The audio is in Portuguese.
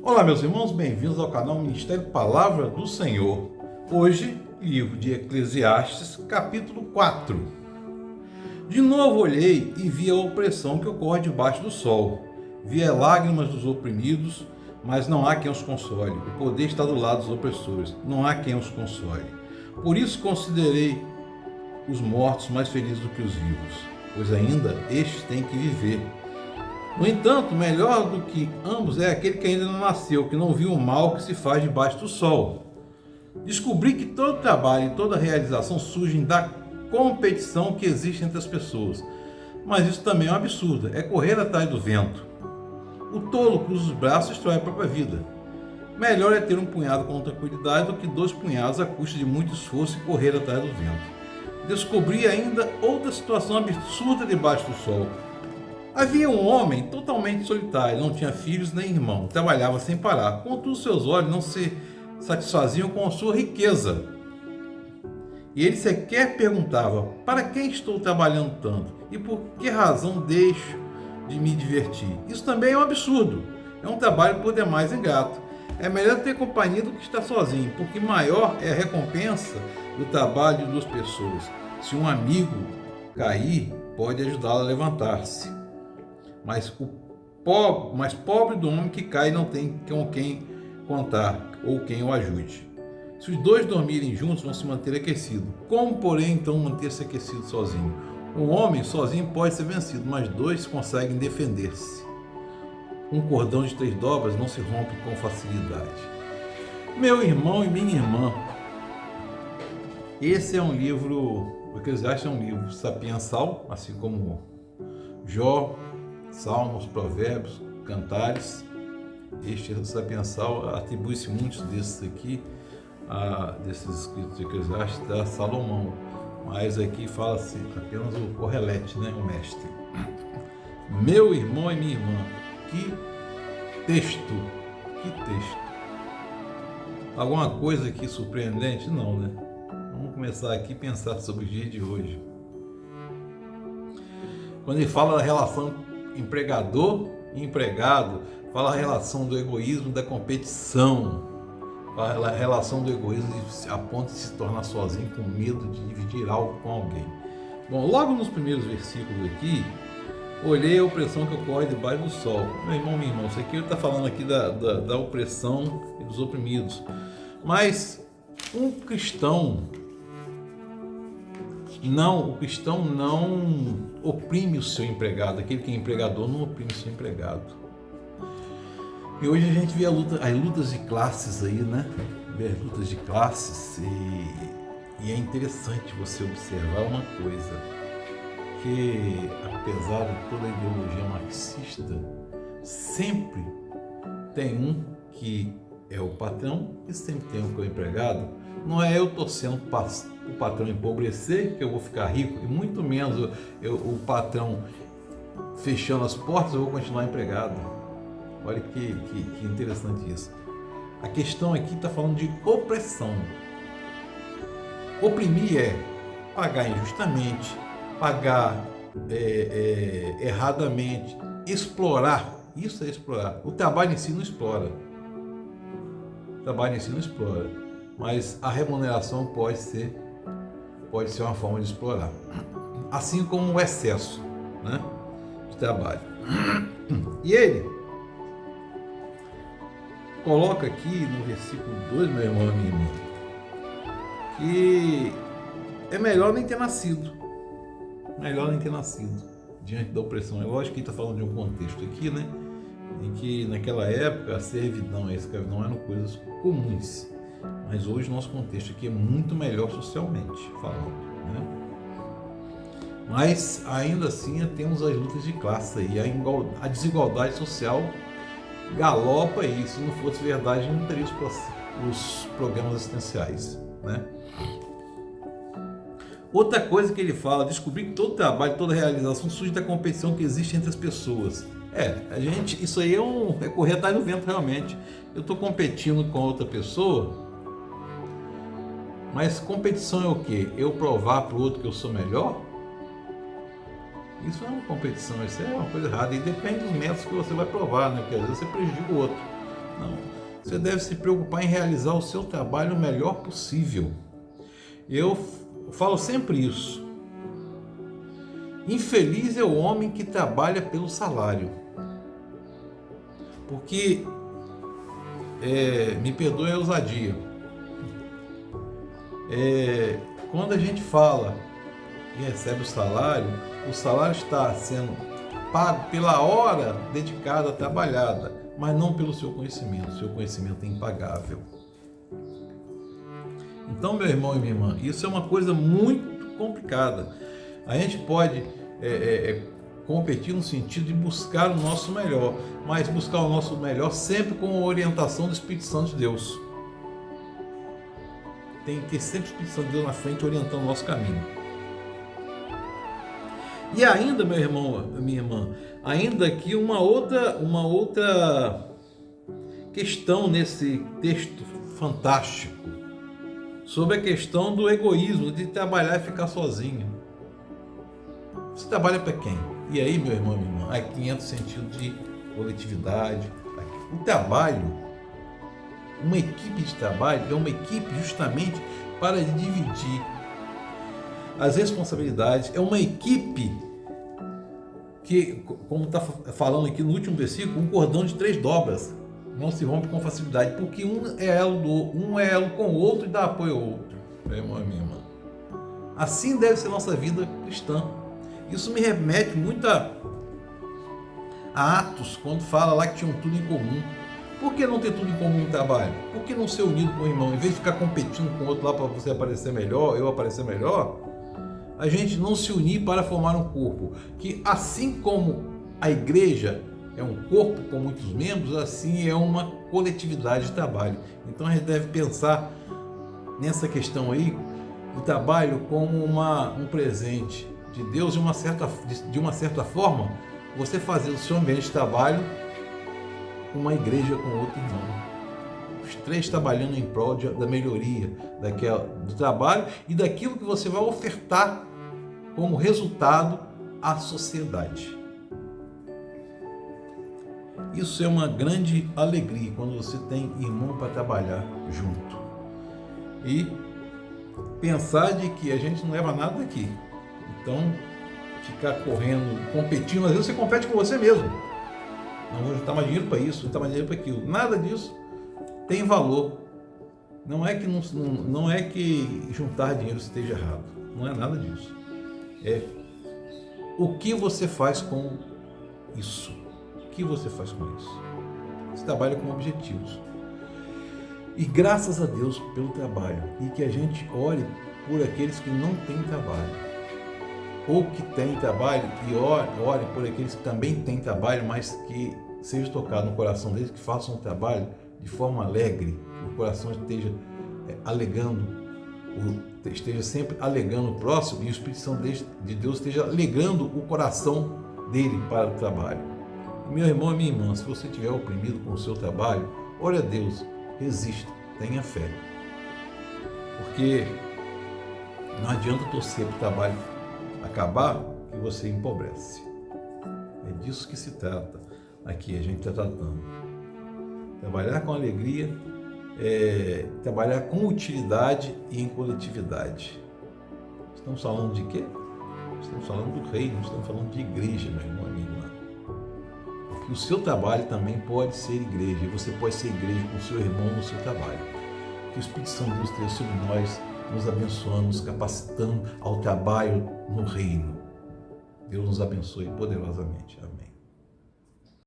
Olá, meus irmãos, bem-vindos ao canal Ministério Palavra do Senhor. Hoje, livro de Eclesiastes, capítulo 4. De novo olhei e vi a opressão que ocorre debaixo do sol. Vi as lágrimas dos oprimidos, mas não há quem os console. O poder está do lado dos opressores, não há quem os console. Por isso considerei os mortos mais felizes do que os vivos, pois ainda estes têm que viver. No entanto, melhor do que ambos é aquele que ainda não nasceu, que não viu o mal que se faz debaixo do sol. Descobri que todo trabalho e toda realização surgem da competição que existe entre as pessoas. Mas isso também é um absurdo, é correr atrás do vento. O tolo cruza os braços e destrói a própria vida. Melhor é ter um punhado com tranquilidade do que 2 punhados à custa de muito esforço e correr atrás do vento. Descobri ainda outra situação absurda debaixo do sol. Havia um homem totalmente solitário, não tinha filhos nem irmão, trabalhava sem parar, contudo seus olhos não se satisfaziam com a sua riqueza. E ele sequer perguntava, para quem estou trabalhando tanto? E por que razão deixo de me divertir? Isso também é um absurdo, é um trabalho por demais ingrato. É melhor ter companhia do que estar sozinho, porque maior é a recompensa do trabalho de 2 pessoas. Se um amigo cair, pode ajudá-lo a levantar-se. Mas pobre do homem que cai não tem com quem contar ou quem o ajude. Se os 2 dormirem juntos, vão se manter aquecidos. Como, porém, então manter-se aquecido sozinho? Um homem sozinho pode ser vencido, mas 2 conseguem defender-se. Um cordão de 3 dobras não se rompe com facilidade. Meu irmão e minha irmã, esse é um livro, o Eclesiastes é um livro sapiensal, assim como Jó, Salmos, Provérbios, Cantares. Este sapiensal atribui-se muitos desses aqui, desses escritos de Eclesiastes, a Salomão, mas aqui fala-se apenas o Correlete, o mestre. Meu irmão e minha irmã, que texto, que texto. Alguma coisa aqui surpreendente? Não, né? Vamos começar aqui a pensar sobre o dia de hoje. Quando ele fala da relação empregador e empregado, fala a relação do egoísmo, da competição, fala a relação do egoísmo a ponto de se tornar sozinho com medo de dividir algo com alguém. Bom, logo nos primeiros versículos aqui, olhei a opressão que ocorre debaixo do sol. Meu irmão, minha irmã, isso aqui ele está falando aqui da opressão e dos oprimidos. Mas o cristão não oprime o seu empregado, aquele que é empregador não oprime o seu empregado. E hoje a gente vê as lutas de classes aí, né? Vê as lutas de classes e é interessante você observar uma coisa, que apesar de toda a ideologia marxista, sempre tem um que é o patrão e sempre tem um que é o empregado. Não é eu torcendo o patrão empobrecer que eu vou ficar rico, e muito menos o patrão fechando as portas eu vou continuar empregado. Olha que interessante isso. A questão aqui está falando de opressão. Oprimir é pagar injustamente, pagar erradamente, explorar. Isso é explorar. O trabalho em si não explora. Mas a remuneração pode ser uma forma de explorar, assim como o excesso, de trabalho. E ele coloca aqui no versículo 2, meu irmão e minha irmã, que é melhor nem ter nascido, diante da opressão. É lógico que ele está falando de um contexto aqui, em que naquela época a servidão e a escravidão eram coisas comuns. Mas hoje o nosso contexto aqui é muito melhor socialmente falando, Mas ainda assim temos as lutas de classe aí, a desigualdade social galopa aí. Se não fosse verdade, não teria os programas assistenciais, Outra coisa que ele fala, descobrir que todo trabalho, toda realização surge da competição que existe entre as pessoas. Isso aí é correr atrás do vento realmente. Eu estou competindo com outra pessoa, mas competição é o quê? Eu provar para o outro que eu sou melhor? Isso não é uma competição, isso é uma coisa errada. E depende dos métodos que você vai provar, Porque às vezes você prejudica o outro. Não. Você deve se preocupar em realizar o seu trabalho o melhor possível. Eu falo sempre isso. Infeliz é o homem que trabalha pelo salário. Porque, me perdoe a ousadia, quando a gente fala e recebe o salário está sendo pago pela hora dedicada, trabalhada, mas não pelo seu conhecimento. Seu conhecimento é impagável. Então, meu irmão e minha irmã, isso é uma coisa muito complicada. A gente pode competir no sentido de buscar o nosso melhor, mas buscar o nosso melhor sempre com a orientação do Espírito Santo de Deus. Tem que ter sempre o Espírito Santo de Deus na frente orientando o nosso caminho. E ainda, meu irmão, minha irmã, ainda aqui uma outra questão nesse texto fantástico, sobre a questão do egoísmo, de trabalhar e ficar sozinho. Você trabalha para quem? E aí, meu irmão e minha irmã, aqui entra o sentido de coletividade. O trabalho, uma equipe de trabalho é uma equipe justamente para dividir as responsabilidades. É uma equipe que, como está falando aqui no último versículo, um cordão de 3 dobras não se rompe com facilidade, porque um é elo com o outro e dá apoio ao outro. Meu irmão e minha irmã, assim deve ser nossa vida cristã. Isso me remete muito a Atos, quando fala lá que tinham tudo em comum. Por que não ter tudo em comum no trabalho? Por que não ser unido com o irmão? Em vez de ficar competindo com o outro lá para você aparecer melhor, eu aparecer melhor, a gente não se unir para formar um corpo. Que assim como a igreja é um corpo com muitos membros, assim é uma coletividade de trabalho. Então a gente deve pensar nessa questão aí, do trabalho como um presente de Deus. De uma certa forma, você fazer o seu ambiente de trabalho uma igreja com outro irmão. Os 3 trabalhando em prol da melhoria do trabalho e daquilo que você vai ofertar como resultado à sociedade. Isso é uma grande alegria quando você tem irmão para trabalhar junto. E pensar de que a gente não leva nada daqui. Então, ficar correndo, competindo, às vezes você compete com você mesmo. Não vou juntar mais dinheiro para isso, juntar mais dinheiro para aquilo. Nada disso tem valor. Não é que juntar dinheiro esteja errado. Não é nada disso. É o que você faz com isso. O que você faz com isso? Você trabalha com objetivos. E graças a Deus pelo trabalho. E que a gente ore por aqueles que não têm trabalho. Ou que têm trabalho e ore por aqueles que também têm trabalho, mas que seja tocado no coração deles, que façam um trabalho de forma alegre, que o coração esteja esteja sempre alegando o próximo e o Espírito Santo de Deus esteja alegando o coração dele para o trabalho. Meu irmão e minha irmã, se você estiver oprimido com o seu trabalho, ore a Deus, resista, tenha fé. Porque não adianta torcer para o trabalho acabar que você empobrece. É disso que se trata aqui, a gente está tratando. Trabalhar com alegria, trabalhar com utilidade e em coletividade. Estamos falando de quê? Estamos falando do reino, estamos falando de igreja, meu irmão e minha irmã. Porque o seu trabalho também pode ser igreja, e você pode ser igreja com o seu irmão no seu trabalho. Que o Espírito Santo de Deus esteja sobre nós, nos abençoando, nos capacitando ao trabalho no reino. Deus nos abençoe poderosamente. Amém.